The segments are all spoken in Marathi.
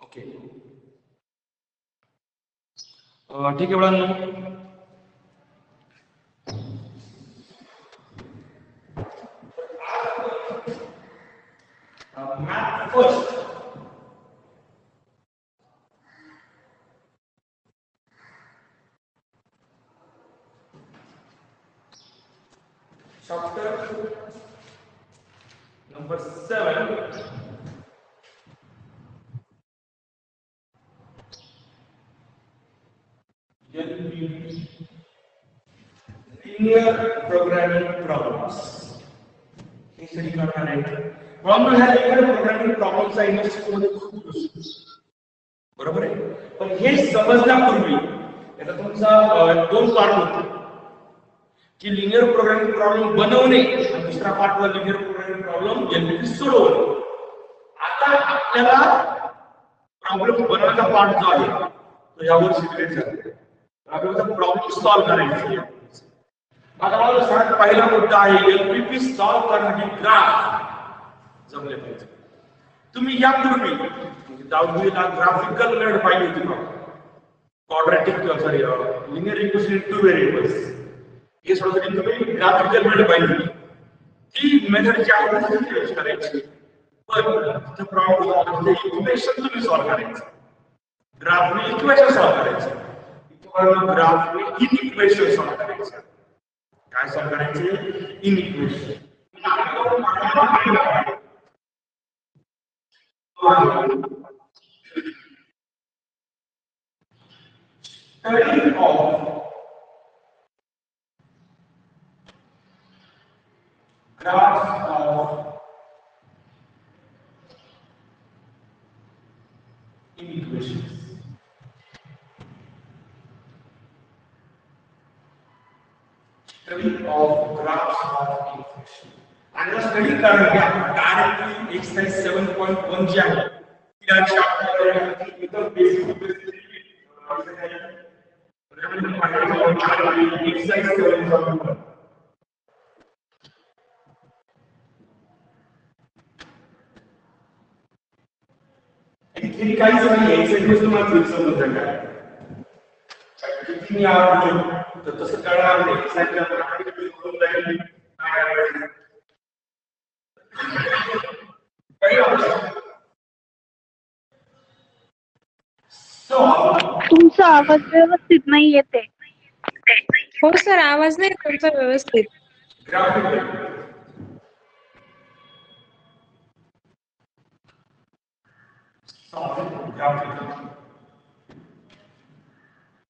ओके ठीक आहे मुलांनो, math first chapter number 7 linear programming problems. हे सगळी करणार आहे. म्हणून ह्या linear programming problems चा इंडस्ट्री मध्ये खूप यूज होतो. बरोबर आहे. पण हे समजण्यापूर्वी याचा तुमचा दोन पार्ट होते की लिनियर प्रोग्रामिंग प्रॉब्लेम बनवणे आणि दुसरा पार्ट वा लिनियर प्रोग्रामिंग प्रॉब्लेम एलपीटी सोडवणे. आता आपल्याला प्रॉब्लेम बनवण्याचा पार्ट जो आहे तो यावर शिकायचा आहे. आपल्याला प्रॉब्लेम सॉल्व करायचा आहे. आता मला सगळ्यात पहिला मुद्दा आहे एलपीटी सॉल्व करण्याची ग्राफ जमले पाहिजे. तुम्ही यापूर्वी म्हणजे 10वी ला ग्राफिकल मेथड पाहिली होती ना, quadratic linear equation in two variables. हे सोडवण्यासाठी तुम्ही ग्राफिकल मेथड पाहिली. ती मेथडची आपण यूज करायची. पण तिथे प्रॉब्लेम इक्वेशन तुम्ही सॉल्व करायचं. ग्राफने इक्वेशन सॉल्व करायचं. ग्राफने इन इक्वेशन सॉल्व करायचं. काय सॉल्व करायचे? In equation. Study of graphs of inequations. Study of graphs of inequations. आणि स्टडी करण्यासाठी आपण डायरेक्टली एक्सरसाइज 7.1 जी आहे त्या चॅप्टरमध्ये इतर बेसिक एक्सरसाइज 7.1 इतकी काहीच नाही. एक्सरसाइज तुम्हाला समजतं काय किती आपण तर तसं कळणार नाही. एक्सरसाइज प्रॅक्टिकली करून जाईल. तुमचा आवाज व्यवस्थित नाही येते. हो सर, आवाज नाही तुमचा व्यवस्थित.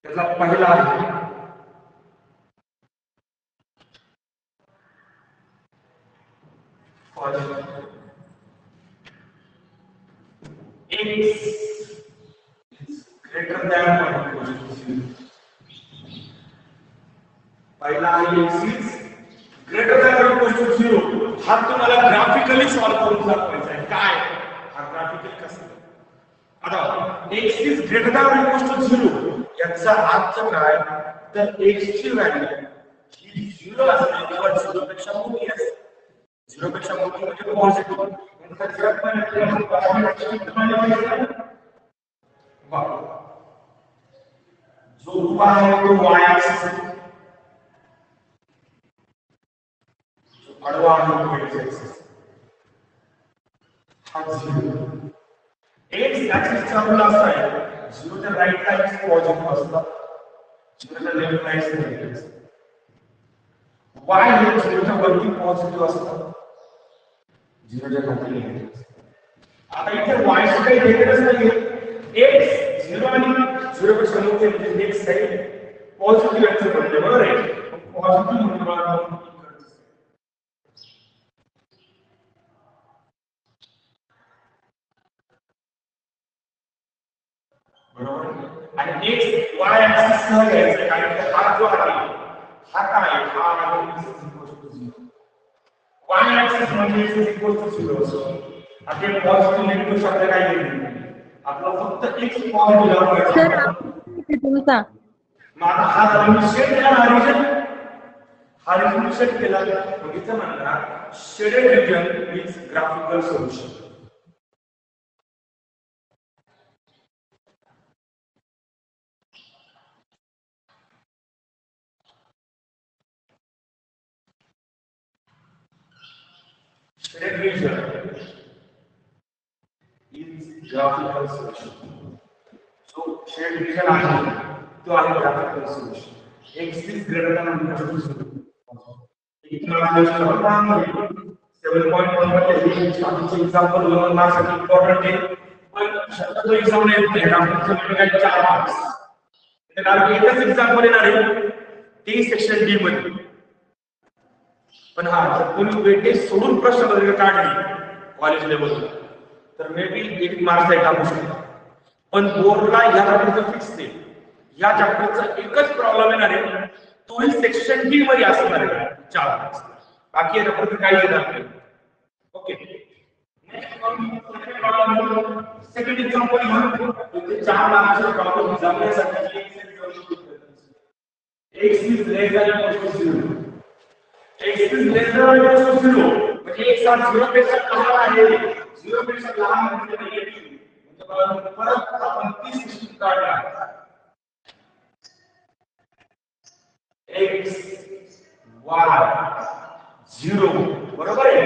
त्याचा पहिला आहे x greater than or equal to 0. पहिला आहे x is greater than or equal to 0. हा तुम्हाला ग्राफिकली सॉल्व करून दाखवायचा आहे. काय हा ग्राफिकल कसं? आता x is greater than or equal to 0 याचा अर्थ काय? तर x ची व्हॅल्यू ही 0 असते किंवा 0 पेक्षा मोठी असते. 0 पेक्षा मोठी म्हणजे पॉझिटिव्ह. जो उभा आहे तो y ऍक्सिस, जो आडवा आहे तो x ऍक्सिस. हा 0 x ऍक्सिसचा रूल असा आहे 0 च्या राईट ला x पॉझिटिव्ह असतं, 0 च्या लेफ्ट ला x निगेटिव्ह असतं. y हे 0 च्या वरती पॉझिटिव्ह असतं, 0 च्या खाली निगेटिव्ह असतं. आता इथे y ची काही वेगळंच नाहीये. x 0 आणि 0 पेक्षा मोठे म्हणजे x काही पॉझिटिव्ह याचं म्हणजे बरोबर आहे. पॉझिटिव्ह म्हणजे बघा बरोबर. आणि x y ऍक्सिस सह घ्यायचं कारण हा जो आहे हा काय हा आहे x = 0. y ऍक्सिस म्हणजे x = 0 असतो. आता पॉझिटिव्ह निगेटिव्ह शब्द काय घेतले आपला फक्त x पॉझिटिव्ह लावायचा तुमचा. मग आता हा रिलेशन केला हा रिलेशन केला मग इथे म्हणणार shaded region is graphical solution. shaded region is graphical solution. So shaded region आहे तो आहे graphical solution. X is greater than or equal to 0. इतना ट्रांसलेशन 7.1 मध्ये हे स्टार्टिंगचे एक्झाम्पल 1 मार्क्स साठी इम्पॉर्टंट आहे. पण शब्दाचं एक्झाम नाही ग्राफिकचं म्हणजे काय 4 मार्क्स. तर कारण एकच एक्झाम्पल येणार आहे ते सेक्शन डी मध्ये. पण हा जर कोणी वेटेज सोडून प्रश्न पत्रिका काढली कॉलेज लेवलला तर मे बी 1 मार्क्स आहे टाकू शकतो. पण बोर्डला या चॅप्टरचं फिक्स आहे. या चॅप्टरचा एकच प्रॉब्लेम येणार आहे तो सेक्शन डी मध्ये असणार आहे 4 मार्क्स. बाकी याच्या पुढे काही येणार नाही. ओके सेकंड एक्झाम्पल म्हणून ते 4 मार्क्सचे problem जमण्यासाठी x is less than or equal to 0. x is less than or equal to 0 म्हणजे x हा 0 पेक्षा लहान आहे. 0 पेक्षा लहान म्हणजे निगेटिव्ह. म्हणजे परत आपण 30 सिस्टम काढला x y 0 बरोबर आहे.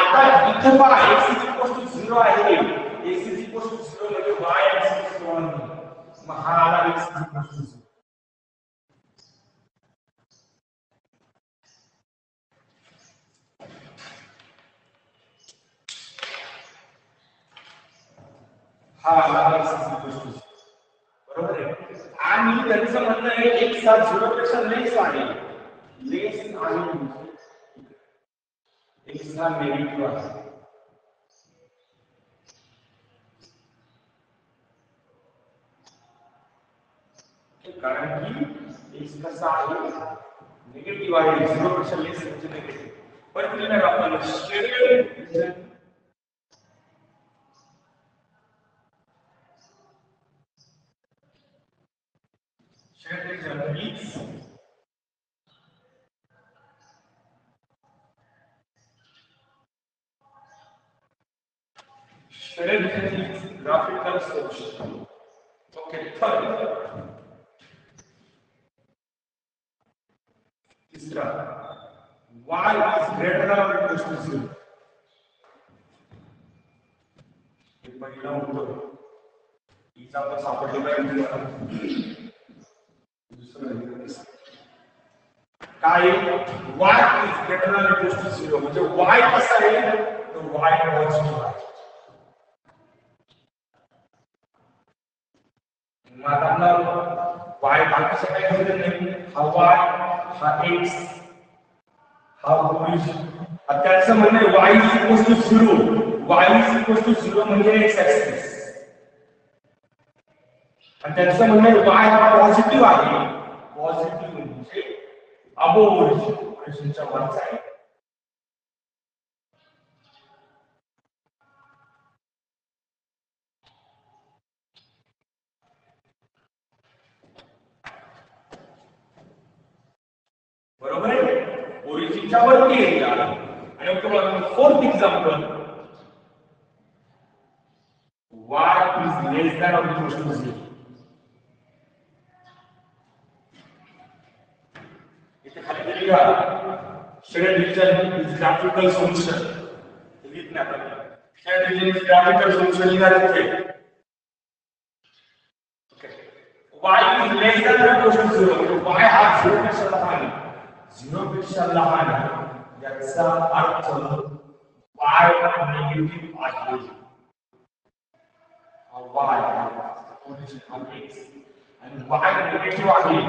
आता इथे पहा x is equal to 0 आहे. x is equal to 0 म्हणजे y is equal to 1. मग हा आला x is equal to 0. हा x is equal to 0 बरोबर आहे. आणि त्यांचं म्हणणं आहे x हा 0 पेक्षा लेस आहे. लेस आहे x हा नेगेटिव्ह आहे. कारण की x कसा आहे निगेटिव्ह आहे. 0 पेक्षा लेस म्हणजे निगेटिव्ह. पण तिला आपण shaded region is shaded region is graphical solution. Okay, third. तीसरा y is greater than or equal to 0. हे पहिला उत्तर इथं आपण सापडलं पाहिजे. काय y is greater than or equal to 0 म्हणजे y कसा आहे तर y पॉझिटिव्ह आहे. मग आपल्याला y बाकीचं काही दिलं नाही. हा y हा x हा ओरिजिन. त्याचं म्हणणं y is equal to 0. y is equal to 0 म्हणजे x ऍक्सिस. आणि त्याचं म्हणणं y हा पॉझिटिव्ह आहे. पॉझिटिव्ह म्हणजे अबोव ओरिजिन. ओरिजिनच्या वरचा आहे. बरोबर आहे. ओरिजिनच्या वरती आहे. आणि तुम्हाला fourth example y is less than or equal to 0. इथे खाली दिली आहे shaded region is graphical solution. लिहिण्यात आलं shaded region is graphical solution लिहिण्यात येते. y is less than or equal to 0 म्हणजे y हा 0 पेक्षा लहान आहे. 0 पेक्षा लहान आहे याचा अर्थ y निगेटिव्ह आहे. y ओरिजिन हा x आणि y निगेटिव्ह आहे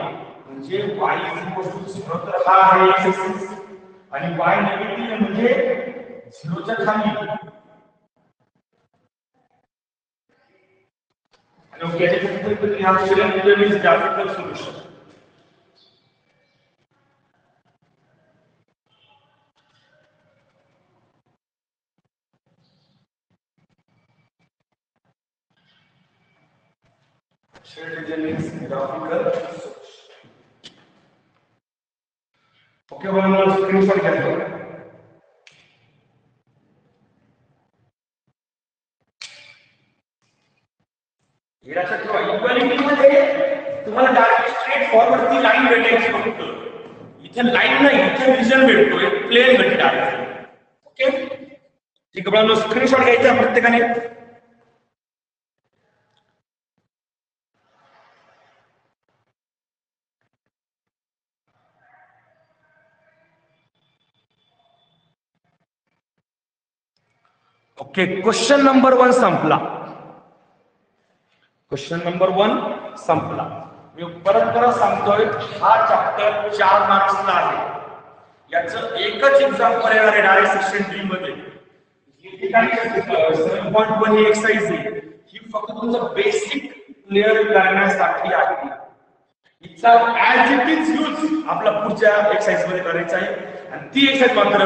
म्हणजे y is equal to 0 तर हा आहे x ऍक्सिस आणि y निगेटिव्ह म्हणजे 0 च्या खाली. आणि ओके याच्यानंतर या shaded is graphical solution. Shaded region is graphical solution. Okay, one more screenshot घ्या. हे लक्षात ठेवा इक्वालिटी मध्ये तुम्हाला डायरेक्ट स्ट्रेट फॉरवर्ड ती लाईन भेटायची फक्त. इथे लाईन नाही इथे विजन भेटतो. एक प्लेन भेटतो डायरेक्ट. ओके ठीक आहे मुलांनो, स्क्रीनशॉट घ्यायचा प्रत्येकाने. ओके, क्वेश्चन नंबर 1 संपला. क्वेश्चन नंबर 1 संपला. मी परत सांगतोय, हा चॅप्टर 4 मार्क्सला आहे. याचं एकच एक्झाम्पल येणार आहे डायरेक्ट सेक्शन डी मध्ये. ही ठिकाणी 7.1 ही एक्सरसाइज आहे, ही फक्त तुमचं बेसिक क्लिअर करण्यासाठी आहे. हिचा ऍज इट इज यूज आपला पुढच्या एक्सरसाइज मध्ये करायचा आहे. आणि ती एक्सरसाइज मात्र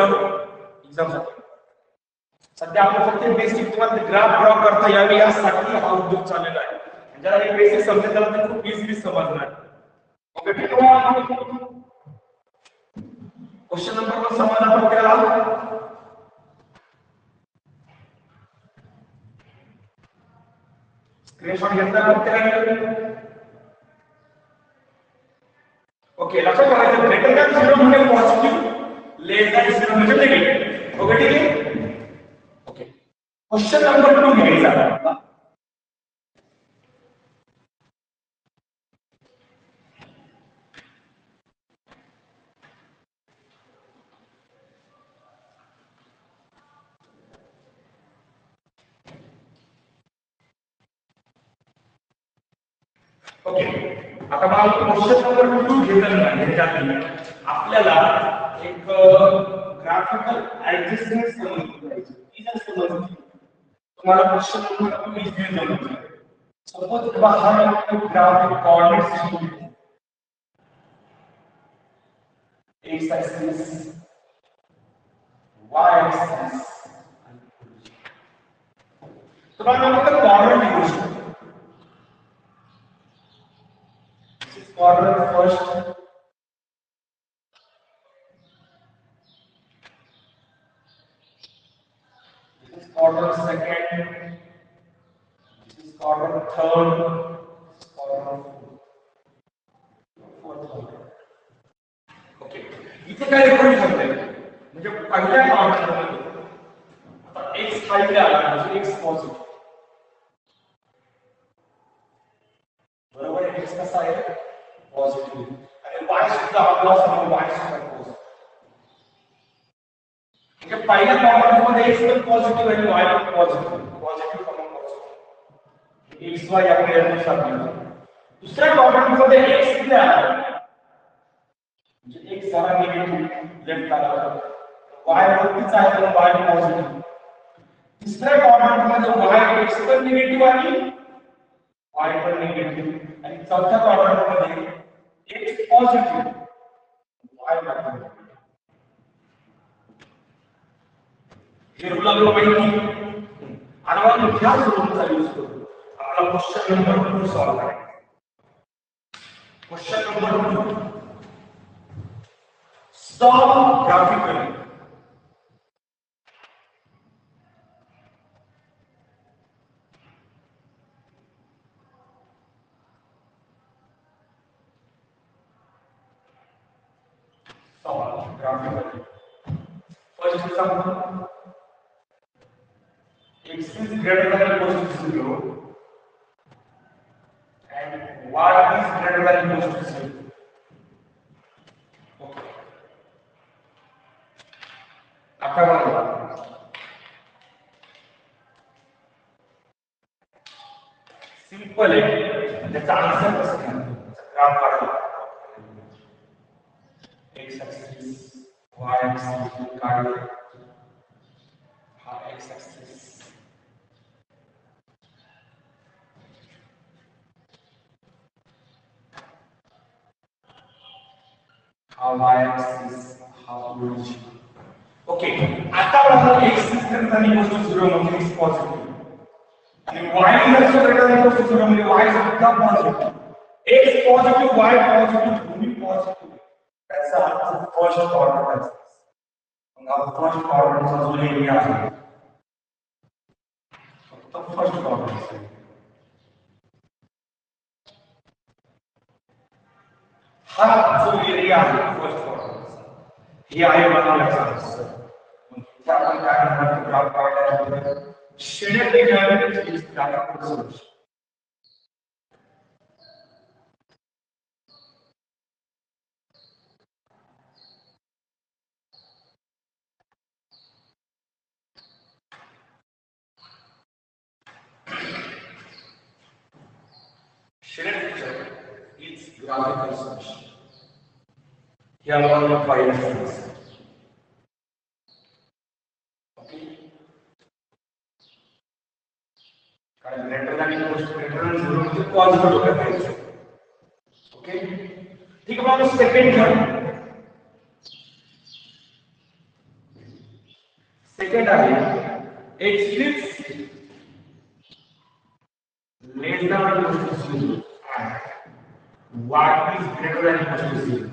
एक्झाम साठी. सध्या आपण फक्त बेसिक तुम्हाला ग्राफ ड्रॉ करता यावे यासाठी हा उद्योग चाललेला आहे. ज्याला हे बेसिक समजेल त्याला ते खूप इझिली समजणार. ओके, ठीक आहे. क्वेश्चन नंबर 1 समजला प्रत्येकाला? स्क्रीनशॉट घेतला प्रत्येकाने? ओके, लक्षात ठेवायचं ग्रेटर दॅन 0 म्हणजे पॉझिटिव्ह, लेस दॅन 0 म्हणजे निगेटिव्ह. ओके, ठीक आहे. ओके, क्वेश्चन नंबर 2 घ्यायचा. ओके, आता मला क्वेश्चन नंबर 2 घेताना ह्याच्यात आपल्याला एक ग्राफिकल ऍडजस्टमेंट समजली. तुम्हाला क्वेश्चन नंबर 2 इझिली समजलं. सपोज हा graphic coordinate system x axis, Y axis, तुम्हाला फक्त कोऑर्डिनेट गोष्ट quadrant first, this is quadrant second, this is quadrant third, this is quadrant fourth. Okay, इथे काय रेफरन्स आहे म्हणजे पहिल्या क्वाड्रंट मध्ये आता x खाली आला म्हणजे x पॉझिटिव्ह. बरोबर आहे, x कसा आहे पॉझिटिव्ह आणि y सुद्धा आपला समोर y सुद्धा पॉझिटिव्ह. म्हणजे पहिल्या क्वाड्रंट मध्ये x पण पॉझिटिव्ह आणि y पण positive, positive common positive x y आपल्या यानुसार मिळतो. दुसऱ्या क्वाड्रंट मध्ये x किती आला म्हणजे x जरा निगेटिव्ह लेफ्ट आला, y वरतीच आहे तर y पॉझिटिव्ह. तिसऱ्या क्वाड्रंट मध्ये y x पण निगेटिव्ह आणि y पण निगेटिव्ह आणि चौथ्या क्वाड्रंट मध्ये x पॉझिटिव्ह y निगेटिव्ह. हे रूल आपल्याला माहिती आणि आपण ह्या रूलचा यूज करू आपला क्वेश्चन नंबर 2 सॉल्व्ह करायचा. Question number 2 solve graphically. Solve graphically. First example, x is greater than or equal to 0 and y is greater than or equal to 0. Okay. आता बघा सिंपल आहे त्याचा आन्सर कसं घ्यायचं ग्राफ काढा. x axis y axis काढले हा x axis हा y axis हा origin. ओके, आता आपण x is greater than or equal to 0 म्हणजे x पॉझिटिव्ह आणि y is greater than or equal to 0 म्हणजे y सुद्धा positive. x positive y positive दोन्ही पॉझिटिव्ह. त्याचा अर्थ फर्स्ट ऑर्डर आहे. मग हा फर्स्ट ऑर्डरचा जो एरिया आहे फक्त फर्स्ट ऑर्डरचा हा जो एरिया आहे फर्स्ट ऑर्डरचा हे आहे बनवण्याचा आन्सर. इथे आपण काय म्हणणार ग्राफ काढला shaded region is graphical solution. Shaded picture is graphical solution. Here are the five things. Okay. कारण greater than equals to greater than 0 म्हणजे पॉझिटिव्ह करायचं. ओके. ठीक आहे मग सेकंड घ्या. सेकंड आहे x is less than or equal to 0 and y is greater than or equal to 0.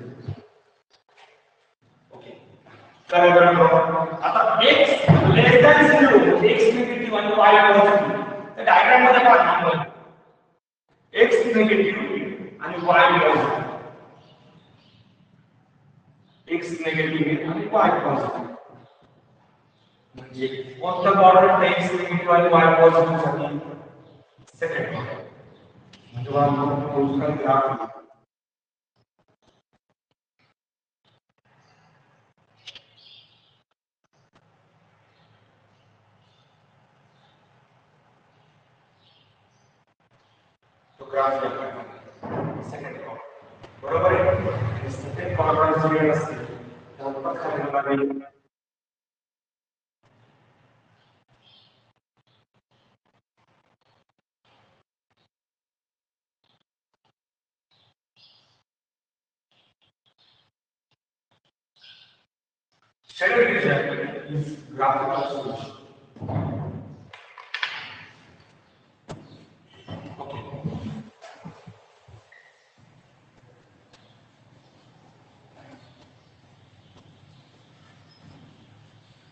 Okay. तर आता x less than 0 x negative आणि y पॉझिटिव्ह. तर डायग्राम मध्ये काय नंबर x निगेटिव्ह आणि y पॉझिटिव्ह. x निगेटिव्ह आणि y पॉझिटिव्ह. म्हणजे कोणता क्वाड्रंट x निगेटिव्ह आणि y पॉझिटिव्ह साठी सेकंड क्वाड्रंट. म्हणजे आपण पोझिशनल ग्राफ तो ग्राफ सेकंड क्वाड्रंट बरोबर आहे. सेकंड क्वाड्रंट जे असते त्यावर खाली लागेल shaded region is graphical solution. Okay.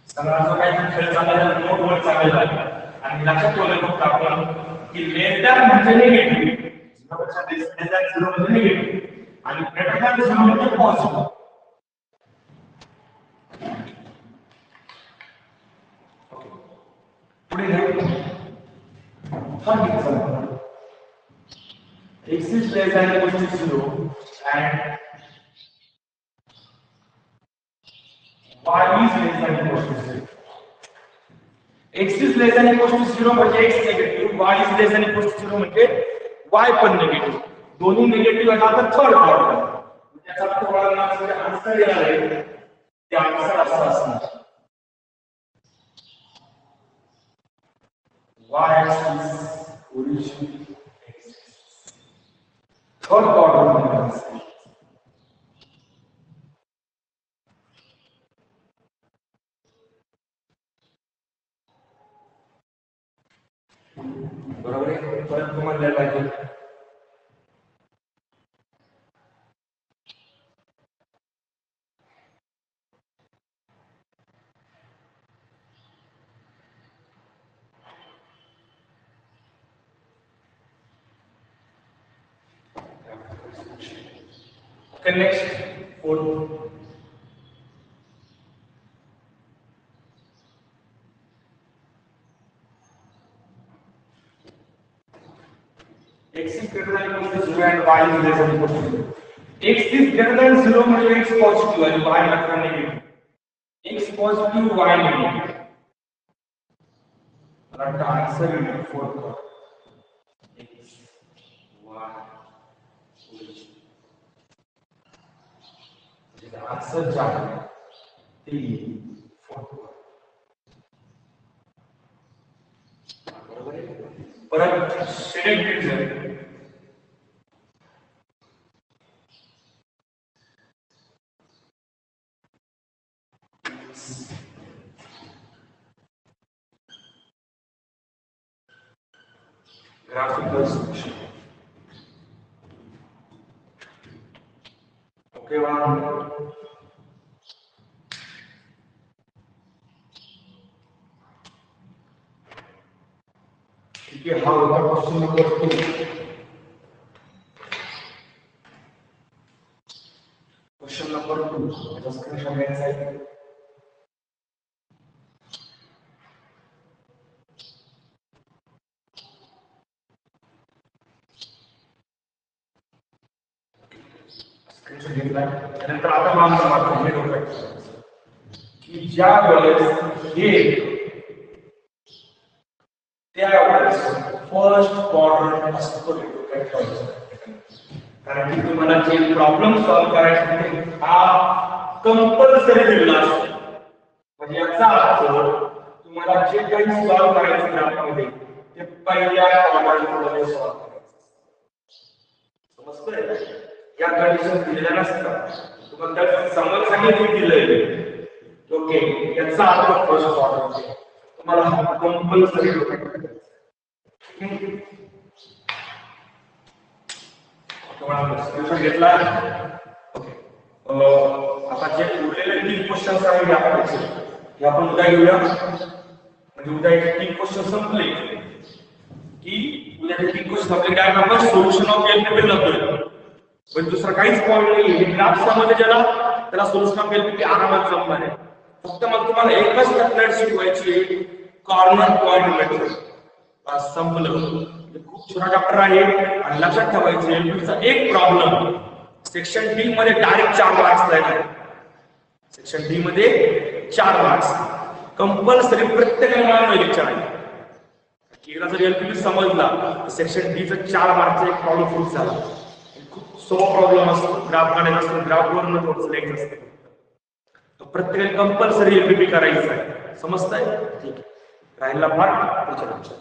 समजा काही खेळ चाललेला नोट वर चाललेला आहे आणि लक्षात ठेवलं फक्त आपण की लेस दॅन म्हणजे निगेटिव्ह, झिरोपेक्षा लेस दॅन 0 म्हणजे निगेटिव्ह आणि ग्रेटर दॅन 0 म्हणजे पॉझिटिव्ह. पुढे for example x is less than or equal to 0 and y is less than or equal to 0. x is less than or equal to 0 म्हणजे x negative, y is less than or equal to 0 म्हणजे y पण निगेटिव्ह. दोन्ही निगेटिव्ह आहेत. आता थर्ड क्वाड्रंट त्याचा तुम्हाला आन्सर येणार आहे. ते आन्सर असं असणार y axis origin x. Third quadrant बरोबर आहे. परत तुम्हाला पाहिजे okay. Next fourth x is greater than or equal to 0 and y is less than or equal to 0. x is greater than 0 म्हणजे x पॉझिटिव्ह आणि y मात्र negative. x positive y negative. तर आन्सर येईल फोर्थ x y origin. म्हणजे आन्सर जे आहे ते फोर्थ. बरोबर आहे. परत shaded region graphical solution. Okay, one. ठीक है, हा होता क्वेश्चन नंबर 2. क्वेश्चन नंबर 2 याचा स्क्रीनशॉट घ्यायचा आहे. दिलाय त्यानंतर आता मागचा मार्ग हे डोक्यात ठेवायचं की ज्या वेळेस हे त्यावेळेस फर्स्ट क्वाड्रंट असतो डोक्यात ठेवायचं कारण की तुम्हाला जे प्रॉब्लेम सॉल्व्ह करायचे हा कंपल्सरी दिलेला असतो म्हणजे याचा अर्थ तुम्हाला जे काही सॉल्व्ह करायचं ग्राफमध्ये ते पहिल्या क्वाड्रंटमध्ये सॉल्व्ह करायचं समजतंय या कंडिशन दिलेल्या नसतात तुम्हाला त्यात समज सांगितली दिलंय ओके याचा अर्थ फर्स्ट क्वाड्रंट तुम्हाला कंपल्सरी डोक्यात ठेवायचं घेतला आता जे उरलेले 3 क्वेश्चन्स आहेत हे आपण उद्या घेऊया म्हणजे उद्या 3 क्वेश्चन संपले की उद्या 3 क्वेश्चन संपले काय आपण सोल्युशन ऑफ एलपीपी जातोय पण दुसरा काहीच पॉइंट नाही हे ग्राफ समजले ज्याला त्याला सोल्युशन ऑफ एलपीपी आरामात जमणार आहे फक्त मग तुम्हाला एकच मेथड शिकवायची कॉर्नर पॉइंट मेथड बस संपलं खूप छोटा चॅप्टर आहे आणि लक्षात ठेवायचं एलपीचा एक प्रॉब्लेम सेक्शन डी मध्ये डायरेक्ट 4 मार्क्स येणार सेक्शन डी मध्ये 4 मार्क्स कंपल्सरी प्रत्येकाला लेक्चर आहे एकदा जर एलपी समजला तर सेक्शन डी चा 4 मार्कचा एक प्रॉब्लेम प्रूफ झाला खूप सोपा प्रॉब्लेम असतो ग्राफ काढायचा असतो ग्राफ वरून थोडंसं लिहायचं असतं प्रत्येकाने कंपल्सरी एलपी करायचं आहे समजतंय ठीक आहे राहिला भाग पुढच्या